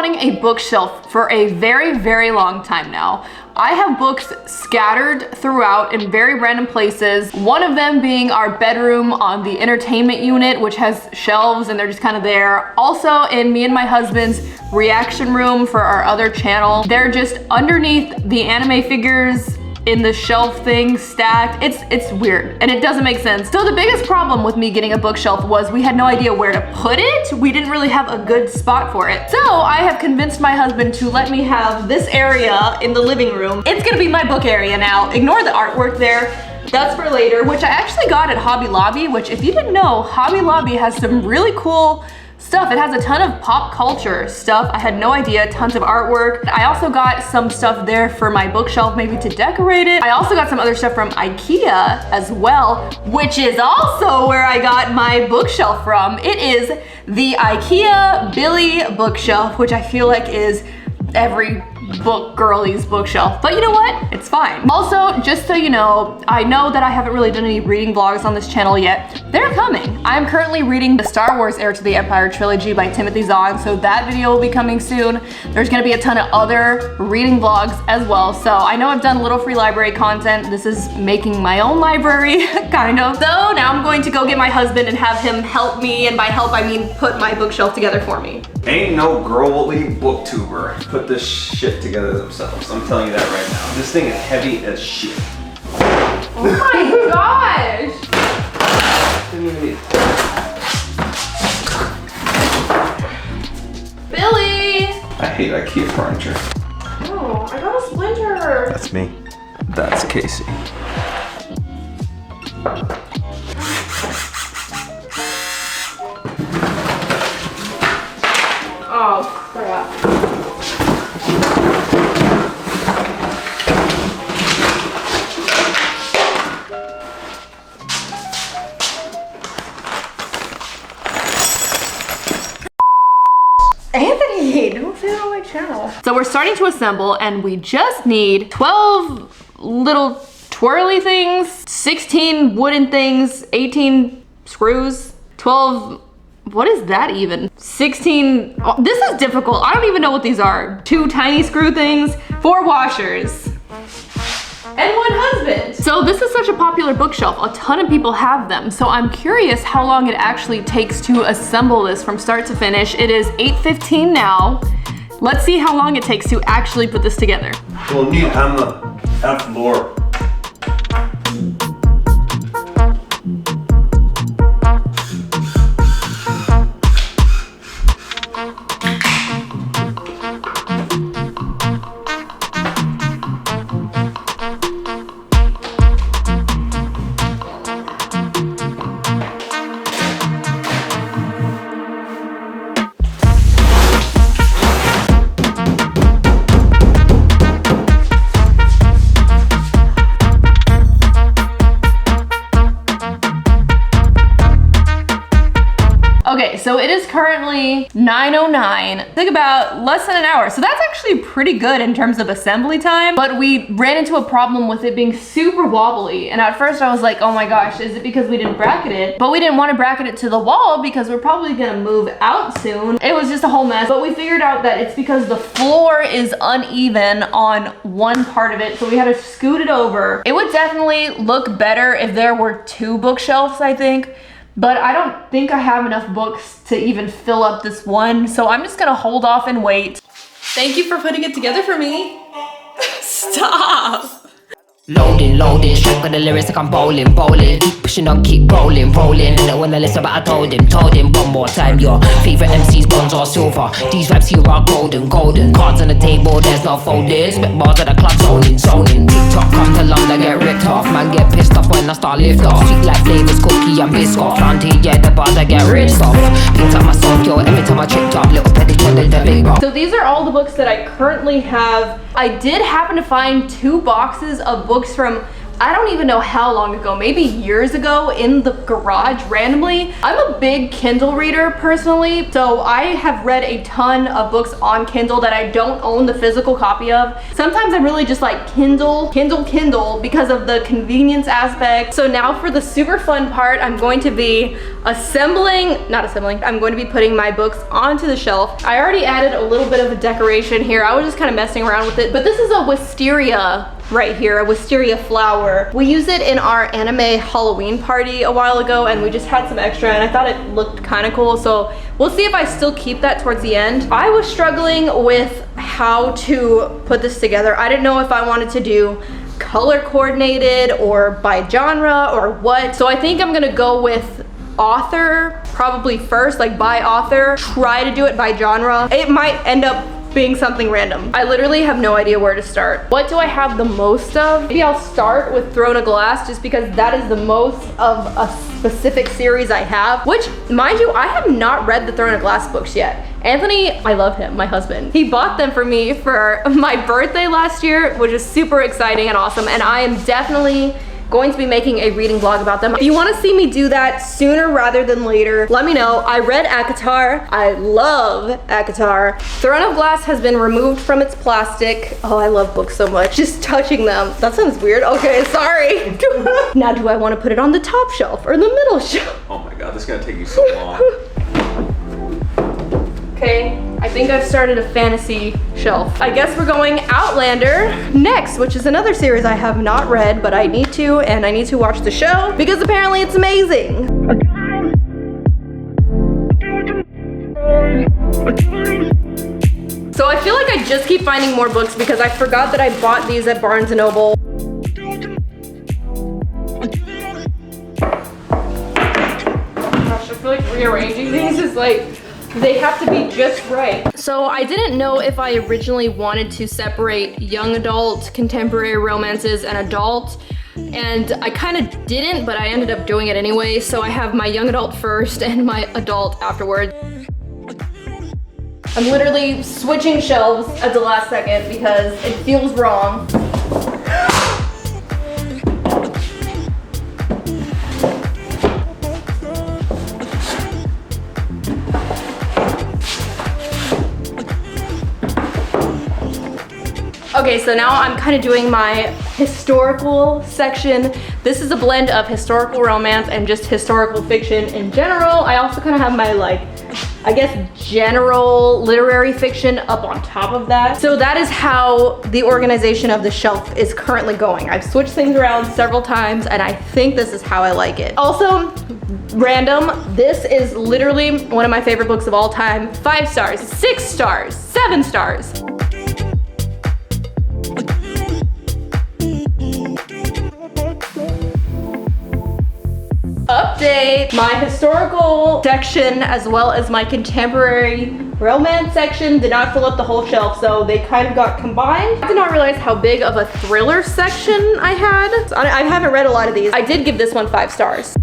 wanting a bookshelf for a very, very long time now. I have books scattered throughout in very random places. One of them being our bedroom on the entertainment unit, which has shelves and they're just kind of there. Also in me and my husband's reaction room for our other channel. They're just underneath the anime figures in the shelf thing stacked. It's weird and it doesn't make sense. So the biggest problem with me getting a bookshelf was we had no idea where to put it. We didn't really have a good spot for it. So I have convinced my husband to let me have this area in the living room. It's gonna be my book area now. Ignore the artwork there. That's for later, which I actually got at Hobby Lobby, which if you didn't know, Hobby Lobby has some really cool stuff. It has a ton of pop culture stuff. I had no idea, tons of artwork. I also got some stuff there for my bookshelf, maybe to decorate it. I also got some other stuff from IKEA as well, which is also where I got my bookshelf from. It is the IKEA Billy bookshelf, which I feel like is every book girlie's bookshelf, but you know what? It's fine. Also, just so you know, I know that I haven't really done any reading vlogs on this channel yet. They're coming. I'm currently reading the Star Wars Heir to the Empire trilogy by Timothy Zahn, so that video will be coming soon. There's gonna be a ton of other reading vlogs as well, so I know I've done a little free library content. This is making my own library, kind of. So now I'm going to go get my husband and have him help me, and by help I mean put my bookshelf together for me. Ain't no girly booktuber put this shit together themselves. I'm telling you that right now. This thing is heavy as shit. Oh my gosh! Billy! I hate IKEA furniture. Oh, I got a splinter. That's me. That's Casey. Oh crap. Anthony, don't say that on my channel. So we're starting to assemble and we just need 12 little twirly things, 16 wooden things, 18 screws, 12, what is that even? 16, oh, this is difficult. I don't even know what these are. 2 tiny screw things, 4 washers, and 1 husband. So this is such a popular bookshelf. A ton of people have them. So I'm curious how long it actually takes to assemble this from start to finish. It is 8:15 now. Let's see how long it takes to actually put this together. We'll need hammer and floor. Okay, so it is currently 9:09. It took about less than an hour. So that's actually pretty good in terms of assembly time, but we ran into a problem with it being super wobbly. And at first I was like, oh my gosh, is it because we didn't bracket it? But we didn't want to bracket it to the wall because we're probably gonna move out soon. It was just a whole mess, but we figured out that it's because the floor is uneven on one part of it. So we had to scoot it over. It would definitely look better if there were 2 bookshelves, I think. But I don't think I have enough books to even fill up this one, so I'm just gonna hold off and wait. Thank you for putting it together for me. Stop! Loading, loading, straight with the lyrics like I'm bowling, bowling. Keep pushing on, keep rolling, rolling. And then when I listen, but I told him one more time. Your favorite MC's bronze or silver. These raps here are golden, golden. Cards on the table, there's no folding. Spit bars at the club, zoning, zoning. TikTok comes along, I get ripped off. Man get pissed off when I start lift off. Sweet like flavors, cookie and biscuit. Planty, yeah, the bars I get ripped off. Picked up myself, yo, every time I tripped up. Little petty turned into big box. So these are all the books that I currently have. I did happen to find 2 boxes of books from I don't even know how long ago, maybe years ago, in the garage randomly. I'm a big Kindle reader personally, so I have read a ton of books on Kindle that I don't own the physical copy of. Sometimes I'm really just like Kindle because of the convenience aspect. So now for the super fun part, I'm going to be I'm going to be putting my books onto the shelf. I already added a little bit of a decoration here. I was just kind of messing around with it, but this is a wisteria right here, a wisteria flower. We used it in our anime Halloween party a while ago, and we just had some extra, and I thought it looked kind of cool, so we'll see if I still keep that towards the end. I was struggling with how to put this together. I didn't know if I wanted to do color coordinated or by genre or what, so I think I'm gonna go with author probably first, like by author, try to do it by genre. It might end up being something random. I literally have no idea where to start. What do I have the most of? Maybe I'll start with Throne of Glass just because that is the most of a specific series I have, which, mind you, I have not read the Throne of Glass books yet. Anthony, I love him, my husband. He bought them for me for my birthday last year, which is super exciting and awesome, and I am definitely going to be making a reading vlog about them. If you want to see me do that sooner rather than later, let me know. I read ACOTAR. I love ACOTAR. Throne of Glass has been removed from its plastic. Oh, I love books so much. Just touching them. That sounds weird. Okay, sorry. Now, do I want to put it on the top shelf or the middle shelf? Oh my God, this is gonna take you so long. Okay, I think I've started a fantasy shelf. I guess we're going Outlander next, which is another series I have not read, but I need to, and I need to watch the show because apparently it's amazing. So I feel like I just keep finding more books because I forgot that I bought these at Barnes & Noble. Gosh, I feel like rearranging these is like, they have to be just right. So I didn't know if I originally wanted to separate young adult, contemporary romances, and adult. And I kind of didn't, but I ended up doing it anyway. So I have my young adult first and my adult afterwards. I'm literally switching shelves at the last second because it feels wrong. Okay, so now I'm kind of doing my historical section. This is a blend of historical romance and just historical fiction in general. I also kind of have my, like, I guess, general literary fiction up on top of that. So that is how the organization of the shelf is currently going. I've switched things around several times and I think this is how I like it. Also, random, this is literally one of my favorite books of all time. 5 stars, 6 stars, 7 stars. Update! My historical section as well as my contemporary romance section did not fill up the whole shelf, so they kind of got combined. I did not realize how big of a thriller section I had. So I haven't read a lot of these. I did give this one 5 stars.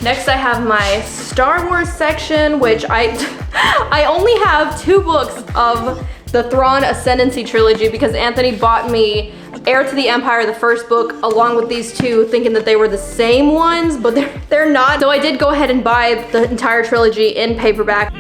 Next I have my Star Wars section, which I only have 2 books of the Thrawn Ascendancy trilogy because Anthony bought me Heir to the Empire, the first book, along with these 2, thinking that they were the same ones, but they're not. So I did go ahead and buy the entire trilogy in paperback.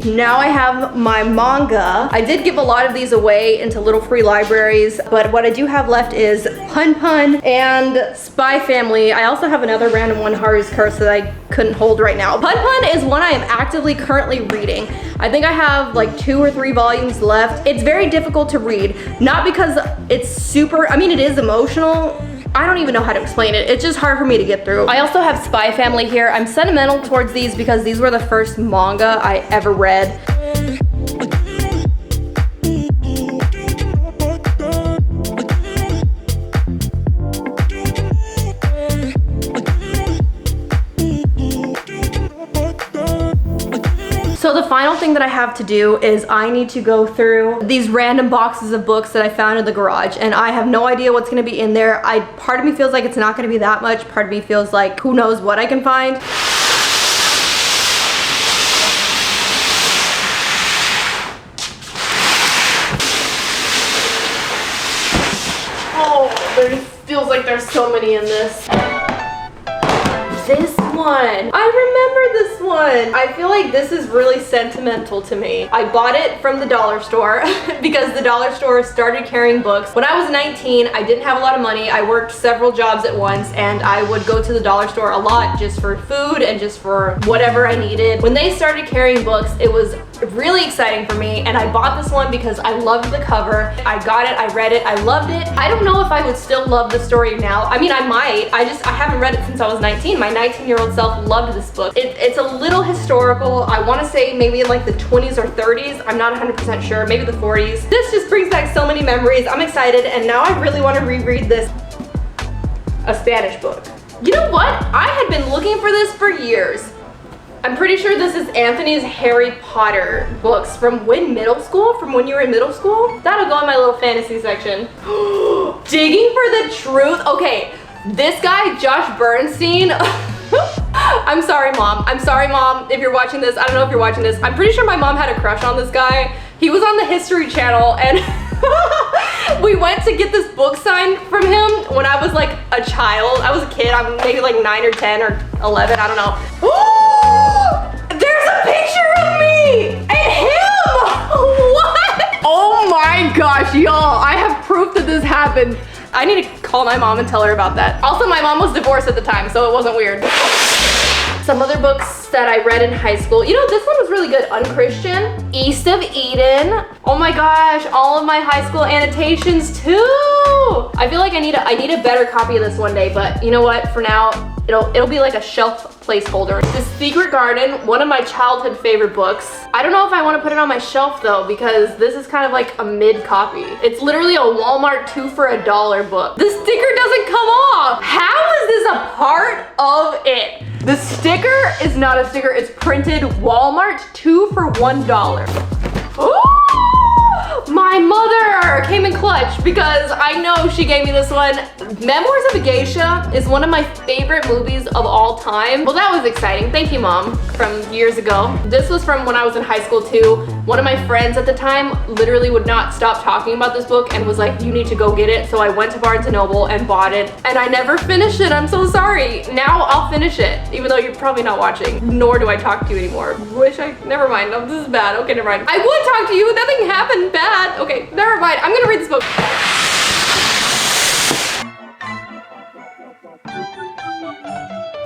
Now I have my manga. I did give a lot of these away into little free libraries, but what I do have left is Pun Pun and Spy Family. I also have another random one, Haru's Curse, that I couldn't hold right now. Pun Pun is one I am actively currently reading. I think I have like 2 or 3 volumes left. It's very difficult to read, not because it's super, I mean, it is emotional. I don't even know how to explain it. It's just hard for me to get through. I also have Spy Family here. I'm sentimental towards these because these were the first manga I ever read. So the final thing that I have to do is I need to go through these random boxes of books that I found in the garage, and I have no idea what's gonna be in there. Part of me feels like it's not gonna be that much. Part of me feels like who knows what I can find. so many in this. This one. I remember this one. I feel like this is really sentimental to me. I bought it from the dollar store because the dollar store started carrying books. When I was 19, I didn't have a lot of money. I worked several jobs at once and I would go to the dollar store a lot just for food and just for whatever I needed. When they started carrying books, it was really exciting for me, and I bought this one because I loved the cover. I got it, I read it, I loved it. I don't know if I would still love the story now. I mean, I might. I haven't read it since I was 19. My 19-year-old self loved this book. It's a little historical. I want to say maybe in like the 20s or 30s. I'm not 100% sure. Maybe the 40s. This just brings back so many memories. I'm excited, and now I really want to reread this. A Spanish book. You know what? I had been looking for this for years. I'm pretty sure this is Anthony's Harry Potter books from when middle school? From when you were in middle school? That'll go in my little fantasy section. Digging for the truth? Okay, this guy, Josh Bernstein. I'm sorry, Mom. I'm sorry, Mom, if you're watching this. I don't know if you're watching this. I'm pretty sure my mom had a crush on this guy. He was on the History Channel, and we went to get this book signed from him when I was like a child. I was a kid. I'm maybe like 9 or 10 or 11. I don't know. There's a picture of me and him. What? Oh my gosh, y'all. I have proof that this happened. I need to call my mom and tell her about that. Also, my mom was divorced at the time, so it wasn't weird. Some other books that I read in high school. You know, this one was really good. Unchristian. East of Eden. Oh my gosh, all of my high school annotations too. I feel like I need a better copy of this one day, but you know what? For now, it'll be like a shelf placeholder. The Secret Garden, one of my childhood favorite books. I don't know if I want to put it on my shelf though, because this is kind of like a mid copy. It's literally a Walmart 2 for $1 book. The sticker doesn't come off. How is this a part of it? The sticker is not a sticker, it's printed Walmart 2 for $1. Ooh! My mother came in clutch because I know she gave me this one. Memoirs of a Geisha is one of my favorite movies of all time. Well, that was exciting. Thank you, Mom, from years ago. This was from when I was in high school too. One of my friends at the time literally would not stop talking about this book and was like, you need to go get it. So I went to Barnes & Noble and bought it, and I never finished it. I'm so sorry. Now I'll finish it, even though you're probably not watching, nor do I talk to you anymore. Never mind. No, this is bad. Okay, never mind. I would talk to you. Nothing happened bad. Okay, never mind. I'm gonna read this book.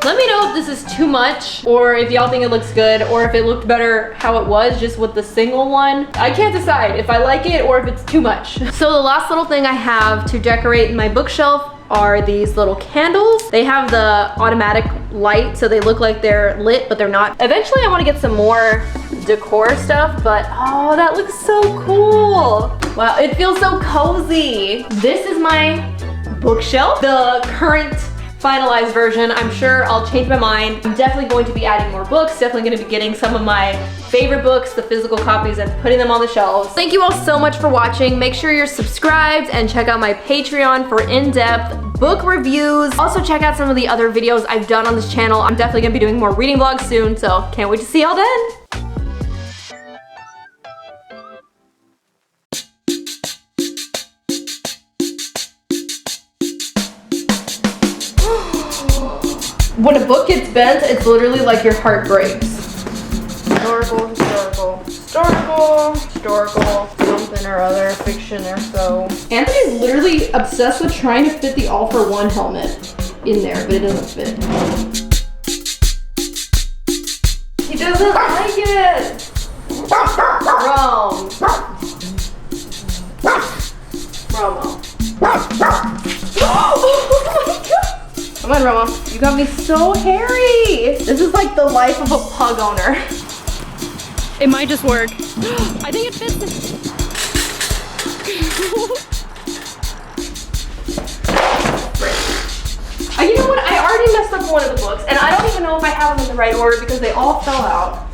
Let me know if this is too much, or if y'all think it looks good, or if it looked better how it was just with the single one. I can't decide if I like it or if it's too much. So the last little thing I have to decorate in my bookshelf are these little candles. They have the automatic light, so they look like they're lit, but they're not. Eventually I want to get some more decor stuff, but oh, that looks so cool. Wow, it feels so cozy. This is my bookshelf, the current finalized version. I'm sure I'll change my mind. I'm definitely going to be adding more books, definitely going to be getting some of my favorite books, the physical copies, and putting them on the shelves. Thank you all so much for watching. Make sure you're subscribed and check out my Patreon for in-depth book reviews. Also check out some of the other videos I've done on this channel. I'm definitely gonna be doing more reading vlogs soon, so can't wait to see y'all then. When a book gets bent, it's literally like your heart breaks. Historical, something or other, fiction or so. Anthony's literally obsessed with trying to fit the All for One helmet in there, but it doesn't fit. He doesn't like it! Rome. Romo. Oh my god! Come on, Romo. You got me so hairy. This is like the life of a pug owner. It might just work. I think it fits. You know what? I already messed up one of the books, and I don't even know if I have them in the right order because they all fell out.